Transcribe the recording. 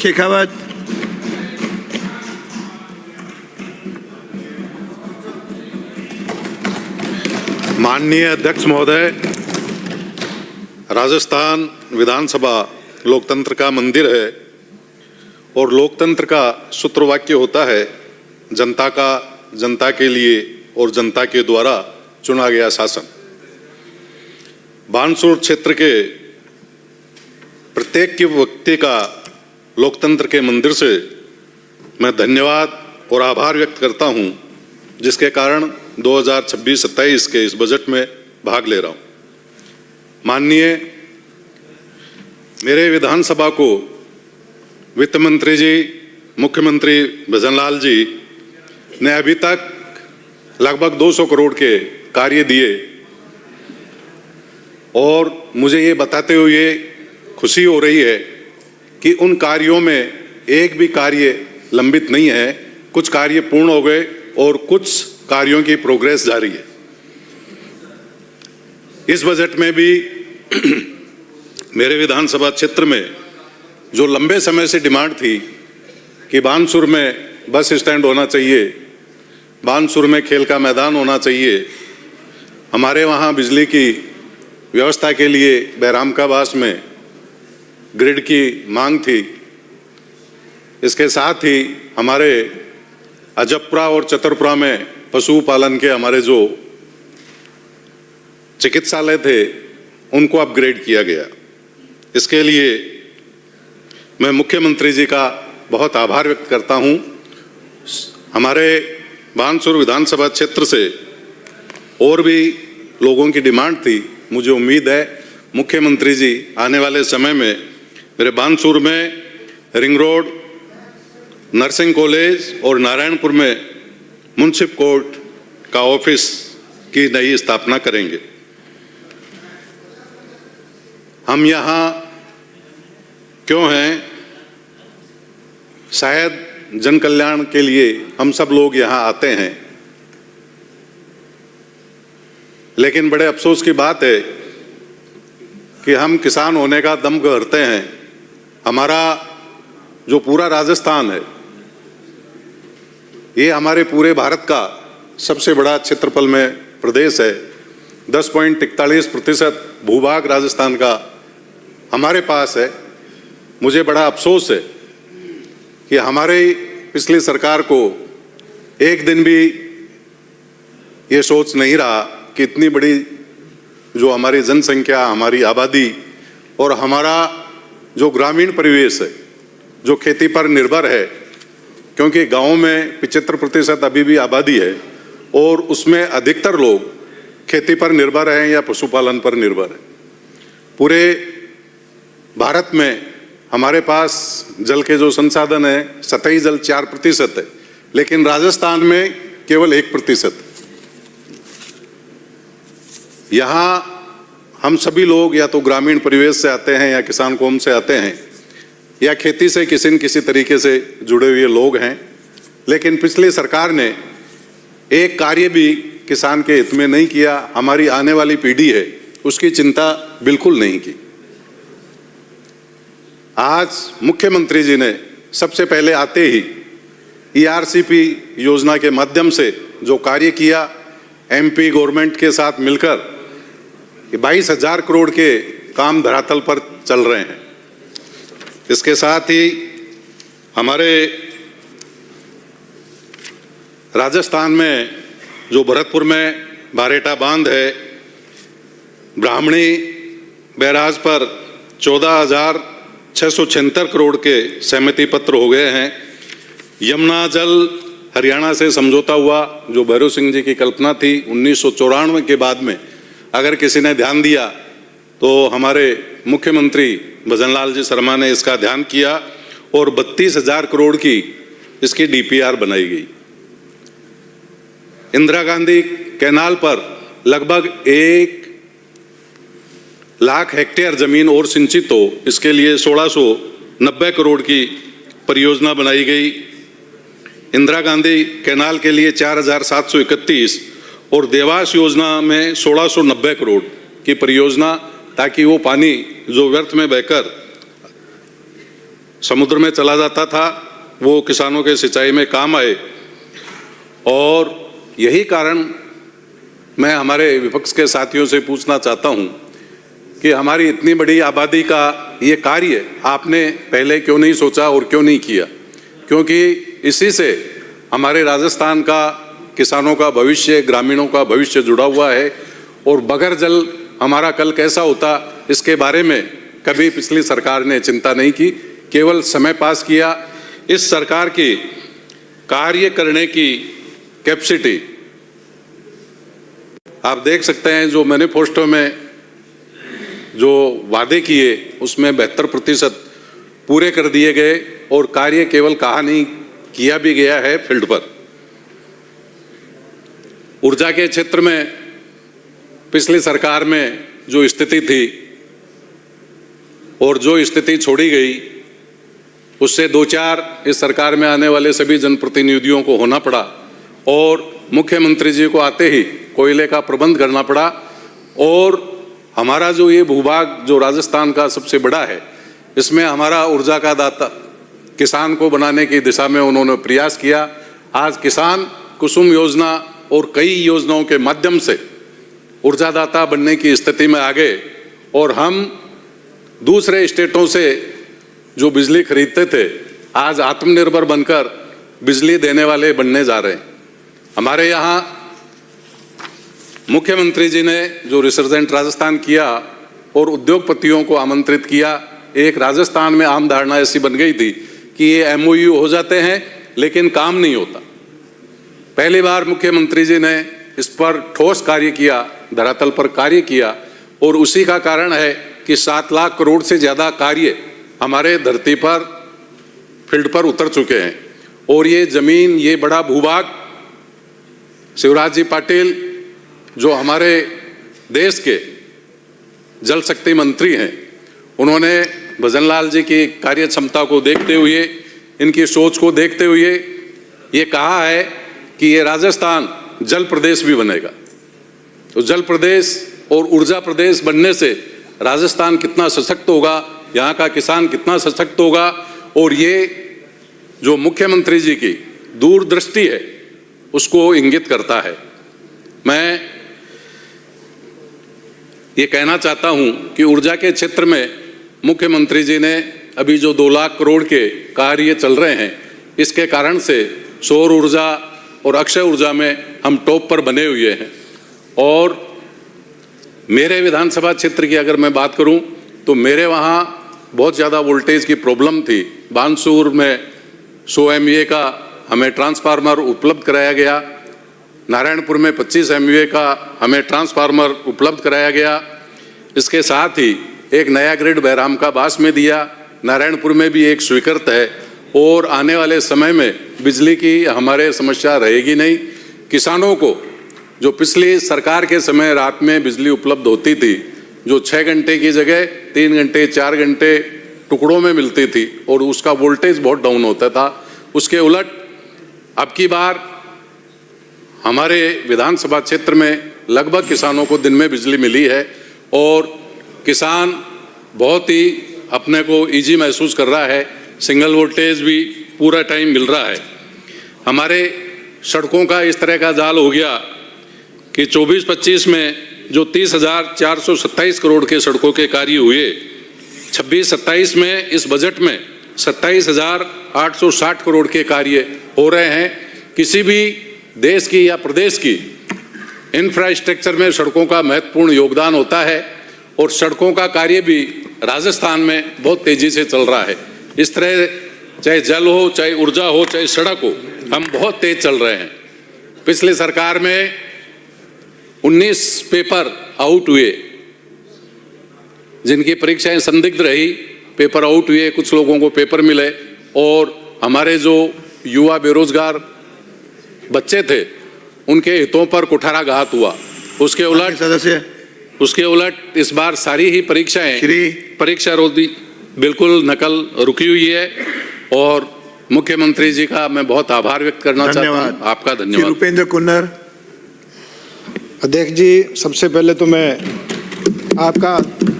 शेखावत। माननीय अध्यक्ष महोदय, राजस्थान विधानसभा लोकतंत्र का मंदिर है और लोकतंत्र का सूत्रवाक्य होता है जनता का, जनता के लिए और जनता के द्वारा चुना गया शासन। बानसूर क्षेत्र के प्रत्येक व्यक्ति का लोकतंत्र के मंदिर से मैं धन्यवाद और आभार व्यक्त करता हूं, जिसके कारण 2026-27 के इस बजट में भाग ले रहा हूं। माननीय मेरे विधानसभा को वित्त मंत्री जी, मुख्यमंत्री भजनलाल जी ने अभी तक लगभग 200 करोड़ के कार्य दिए और मुझे ये बताते हुए खुशी हो रही है कि उन कार्यों में एक भी कार्य लंबित नहीं है। कुछ कार्य पूर्ण हो गए और कुछ कार्यों की प्रोग्रेस जारी है। इस बजट में भी मेरे विधानसभा क्षेत्र में जो लंबे समय से डिमांड थी कि बानसूर में बस स्टैंड होना चाहिए, बानसूर में खेल का मैदान होना चाहिए, हमारे वहाँ बिजली की व्यवस्था के लिए बैरामकाबास में ग्रिड की मांग थी। इसके साथ ही हमारे अजबपुरा और चतुरपुरा में पशुपालन के हमारे जो चिकित्सालय थे उनको अपग्रेड किया गया। इसके लिए मैं मुख्यमंत्री जी का बहुत आभार व्यक्त करता हूं। हमारे बानसूर विधानसभा क्षेत्र से और भी लोगों की डिमांड थी। मुझे उम्मीद है मुख्यमंत्री जी आने वाले समय में मेरे बानसूर में रिंग रोड, नर्सिंग कॉलेज और नारायणपुर में मुंसिप कोर्ट का ऑफिस की नई स्थापना करेंगे। हम यहाँ क्यों हैं? शायद जन कल्याण के लिए हम सब लोग यहाँ आते हैं, लेकिन बड़े अफसोस की बात है कि हम किसान होने का दम गहरते हैं। हमारा जो पूरा राजस्थान है, ये हमारे पूरे भारत का सबसे बड़ा क्षेत्रफल में प्रदेश है। 10.41% भूभाग राजस्थान का हमारे पास है। मुझे बड़ा अफसोस है कि हमारे पिछली सरकार को एक दिन भी ये सोच नहीं रहा कि इतनी बड़ी जो हमारी जनसंख्या, हमारी आबादी और हमारा जो ग्रामीण परिवेश है, जो खेती पर निर्भर है, क्योंकि गाँव में 75% अभी भी आबादी है और उसमें अधिकतर लोग खेती पर निर्भर हैं या पशुपालन पर निर्भर है। पूरे भारत में हमारे पास जल के जो संसाधन है, सतही जल 4% है, लेकिन राजस्थान में केवल 1%। यहाँ हम सभी लोग या तो ग्रामीण परिवेश से आते हैं या किसान कौम से आते हैं या खेती से किसी न किसी तरीके से जुड़े हुए लोग हैं, लेकिन पिछली सरकार ने एक कार्य भी किसान के हित में नहीं किया। हमारी आने वाली पीढ़ी है उसकी चिंता बिल्कुल नहीं की। आज मुख्यमंत्री जी ने सबसे पहले आते ही ERCP योजना के माध्यम से जो कार्य किया, MP गवर्नमेंट के साथ मिलकर 22,000 करोड़ के काम धरातल पर चल रहे हैं। इसके साथ ही हमारे राजस्थान में जो भरतपुर में बारेटा बांध है, ब्राह्मणी बैराज पर 14,676 करोड़ के सहमति पत्र हो गए हैं। यमुना जल हरियाणा से समझौता हुआ, जो भैरव सिंह जी की कल्पना थी 1994 के बाद में, अगर किसी ने ध्यान दिया तो हमारे मुख्यमंत्री भजनलाल जी शर्मा ने इसका ध्यान किया और 32,000 करोड़ की इसकी DPR बनाई गई। इंदिरा गांधी कैनाल पर लगभग 1 लाख हेक्टेयर जमीन और सिंचित हो, इसके लिए 1690 करोड़ की परियोजना बनाई गई। इंदिरा गांधी कैनाल के लिए 4,731 और देवास योजना में 1690 करोड़ की परियोजना, ताकि वो पानी जो व्यर्थ में बहकर समुद्र में चला जाता था वो किसानों के सिंचाई में काम आए। और यही कारण मैं हमारे विपक्ष के साथियों से पूछना चाहता हूं कि हमारी इतनी बड़ी आबादी का ये कार्य आपने पहले क्यों नहीं सोचा और क्यों नहीं किया? क्योंकि इसी से हमारे राजस्थान का किसानों का भविष्य, ग्रामीणों का भविष्य जुड़ा हुआ है। और बगैर जल हमारा कल कैसा होता इसके बारे में कभी पिछली सरकार ने चिंता नहीं की, केवल समय पास किया। इस सरकार की कार्य करने की कैपेसिटी आप देख सकते हैं, जो मैनिफेस्टो में जो वादे किए उसमें 72% पूरे कर दिए गए और कार्य केवल कहा नहीं किया भी गया है फील्ड पर। ऊर्जा के क्षेत्र में पिछली सरकार में जो स्थिति थी और जो स्थिति छोड़ी गई उससे दो चार इस सरकार में आने वाले सभी जनप्रतिनिधियों को होना पड़ा और मुख्यमंत्री जी को आते ही कोयले का प्रबंध करना पड़ा। और हमारा जो ये भूभाग जो राजस्थान का सबसे बड़ा है, इसमें हमारा ऊर्जा का दाता किसान को बनाने की दिशा में उन्होंने प्रयास किया। आज किसान कुसुम योजना और कई योजनाओं के माध्यम से ऊर्जादाता बनने की स्थिति में आ गए और हम दूसरे स्टेटों से जो बिजली खरीदते थे आज आत्मनिर्भर बनकर बिजली देने वाले बनने जा रहे हैं। हमारे यहाँ मुख्यमंत्री जी ने जो रिसर्जेंट राजस्थान किया और उद्योगपतियों को आमंत्रित किया, एक राजस्थान में आम धारणा ऐसी बन गई थी कि ये एमओयू हो जाते हैं लेकिन काम नहीं होता। पहली बार मुख्यमंत्री जी ने इस पर ठोस कार्य किया, धरातल पर कार्य किया और उसी का कारण है कि 7 लाख करोड़ से ज़्यादा कार्य हमारे धरती पर फील्ड पर उतर चुके हैं। और ये जमीन, ये बड़ा भूभाग शिवराज जी पाटिल जो हमारे देश के जल शक्ति मंत्री हैं, उन्होंने भजनलाल जी की कार्य क्षमता को देखते हुए, इनकी सोच को देखते हुए ये कहा है कि ये राजस्थान जल प्रदेश भी बनेगा। तो जल प्रदेश और ऊर्जा प्रदेश बनने से राजस्थान कितना सशक्त होगा, यहाँ का किसान कितना सशक्त होगा। और ये जो मुख्यमंत्री जी की दूरदृष्टि है उसको इंगित करता है। मैं ये कहना चाहता हूं कि ऊर्जा के क्षेत्र में मुख्यमंत्री जी ने अभी जो 2 लाख करोड़ के कार्य चल रहे हैं, इसके कारण से सौर ऊर्जा और अक्षय ऊर्जा में हम टॉप पर बने हुए हैं। और मेरे विधानसभा क्षेत्र की अगर मैं बात करूं तो मेरे वहाँ बहुत ज़्यादा वोल्टेज की प्रॉब्लम थी। बानसूर में 100 MVA का हमें ट्रांसफार्मर उपलब्ध कराया गया, नारायणपुर में 25 MVA का हमें ट्रांसफार्मर उपलब्ध कराया गया। इसके साथ ही एक नया ग्रिड बहराम का बास में दिया, नारायणपुर में भी एक स्वीकृत है और आने वाले समय में बिजली की हमारे समस्या रहेगी नहीं। किसानों को जो पिछली सरकार के समय रात में बिजली उपलब्ध होती थी, जो 6 घंटे की जगह 3 घंटे 4 घंटे टुकड़ों में मिलती थी और उसका वोल्टेज बहुत डाउन होता था, उसके उलट अब की बार हमारे विधानसभा क्षेत्र में लगभग किसानों को दिन में बिजली मिली है और किसान बहुत ही अपने को इजी महसूस कर रहा है। सिंगल वोल्टेज भी पूरा टाइम मिल रहा है। हमारे सड़कों का इस तरह का जाल हो गया कि 24-25 में जो 30,427 करोड़ के सड़कों के कार्य हुए, 26-27 में इस बजट में 27,860 करोड़ के कार्य हो रहे हैं। किसी भी देश की या प्रदेश की इंफ्रास्ट्रक्चर में सड़कों का महत्वपूर्ण योगदान होता है और सड़कों का कार्य भी राजस्थान में बहुत तेजी से चल रहा है। इस तरह चाहे जल हो, चाहे ऊर्जा हो, चाहे सड़क हो, हम बहुत तेज चल रहे हैं। पिछली सरकार में 19 पेपर आउट हुए, जिनकी परीक्षाएं संदिग्ध रही, पेपर आउट हुए, कुछ लोगों को पेपर मिले और हमारे जो युवा बेरोजगार बच्चे थे उनके हितों पर कुठाराघात हुआ। उसके उलट इस बार सारी ही परीक्षा रोधी बिल्कुल नकल रुकी हुई है और मुख्यमंत्री जी का मैं बहुत आभार व्यक्त करना चाहता हूँ। आपका धन्यवाद। रूपेंद्र कुन्नर। अध्यक्ष जी, सबसे पहले तो मैं आपका